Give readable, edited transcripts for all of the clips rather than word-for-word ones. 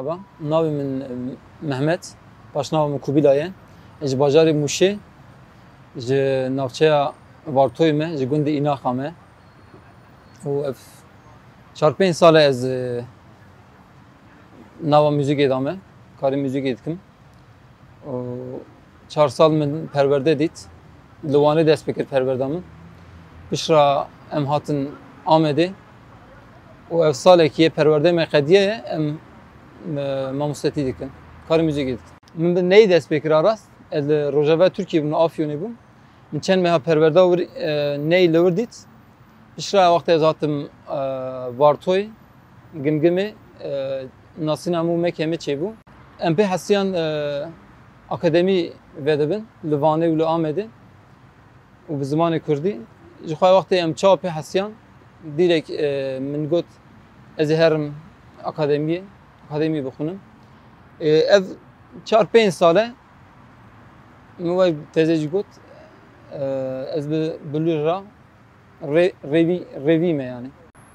merhaba. Navim min Mehmet. Başnavim min Kubilaye. Ji bajarê Mûşê ji navçeya Vartoyê me ji gundê Înaxa me. û ev 4-5 sal ez nava müzikê da me. Karî müzikê dikim. 4 sal min perwerde dît. Li Wanê dest pê kir perwerda min. Pişra em hatin Amedê. û ev salekî ye perwerde me qediye ye em mamostetî dikin. Karî müzikê dikin. Min bi neyê dest pê kira rast? Ez li Rojava Tirkiyê bûm, li Afyonê bûm. Min çend meha perwerda neyê li wir dît. Pişra wextê ez hatim Vartoy, Gimgimê, nasîna mû mekemê çêbû. Em pê hesiyan akademî vedibin li Wanê û li Amedê û bi zimanê Kurdî. Ji xwe wextê em çawa pê hesiyan dîrek min got ez ê herim akademiyê bixwînim. Ev 4-5 sal e min we teze jî got ez bi bilûr ra rêvîme yani.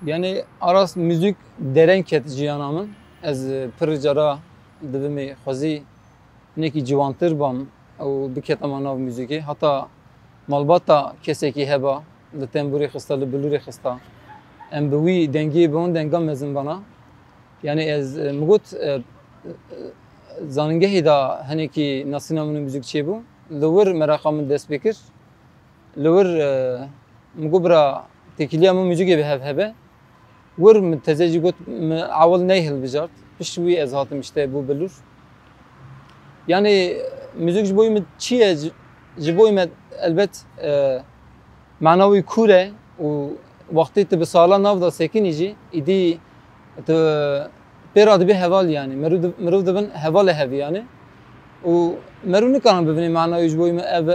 Yani aras müzik dereng ket jiyana min. Ez pir cara divimê xwezî hinekî ciwantir bam û biketama nav müzikê. Heta malbata kesekî heba li temburê xista, li bilûrê xista. Em bi wî dengê bin denga mezin bana. Yani ez mi got zanîngehê da hinekî nasîna min û müzik çêbû. Li wir meraqa min dest pê kir. Li wir mi got bira têkiliya min müzikê bi hev hebe. Wir min teze jî got mi awil ney hilbijart. Pişt wî ez hatim işte bû bilûr. Yani müzik ji bo me çi ye? Ji bo me elbet manawî kûr e û wextê tu bi sala nav da sekinî jî îdî tu pêra dibê heval yani. Mirov dibin hevalê hevî yani. û merû nikarin bibînin manawî ji bo me ev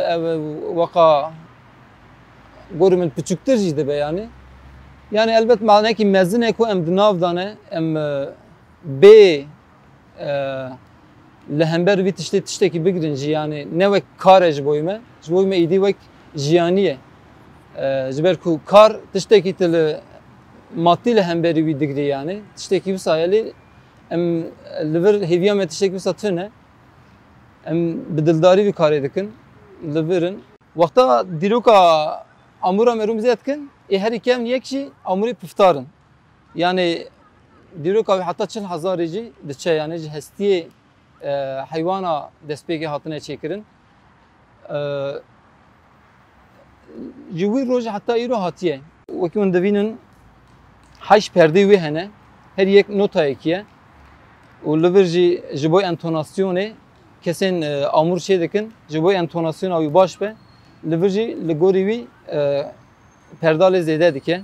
weqa gorî min piçûktir jî dibe yani. Yani elbet manekî mezin e ku em di nav da ne em bê li hember vî tiştê tiştekî bigirin jî yani ne wek kar e ji bo me. Ji bo me îdî wek jiyanî ye. Ji ber ku kar tiştekî tu li maddî li hemberî wî digirî yani. Tiştekî wisa yelê em li vir hêviya me tiştekî wisa tune. Em bi dildarî wî karê dikin. Li virin. Wexta dîroka amûra merûm zêde dikin. Herî kem yek jî amûrê piftarin. Yani dîroka wî heta 40,000 jî diçe yani ji hestiyê heywana destpêkê hatine çêkirin. Ji wî roj heta îro hatiye. Wekî hûn dibînin 8 perdê wê hene. Her yek notayekî ye. û li vir jî ji bo entonasyonê kesên amûr çê dikin. Ji bo entonasyona wî baş be. Li vir jî li gorî wî perdalê zêde dike.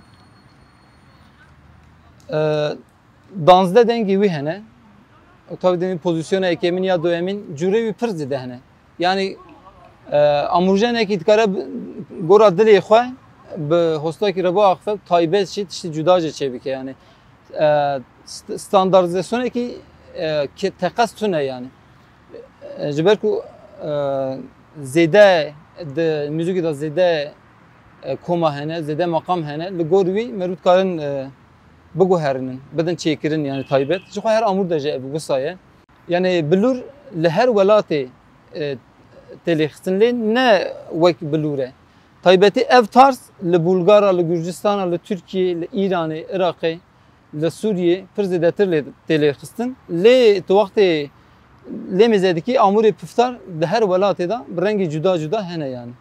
Danzde dengê wî hene. Tabii demin pozisyona ekemin ya doyemin cüre wî pir zêde hene. Yani amûrjenekî dikare gora dilê xwe bi hostakî rebo axfe taybet jî tiştî cuda jî çêbike yani. Standartizasyonekî teqes tune yani. Ji ber ku zêde di müzikê da zêde koma hene, zêde maqam hene. Li gor wî merû dikarin biguherinin, bidin çêkirin yani taybet. Ji xwe her amûr de jî ev wisa ye. Yani bilûr li her welatê têlêxistin lê ne wek bilûr e. Taybetî ev tarz li Bulgara, li Gürcistana, li Tirkiye, li İranê, Iraqê, li Sûriyê pir zêdetir têlêxistin. Lê tu wextê lê mêzedikî amûrê piftar di her welatê da bi rengî cuda cuda hene yani.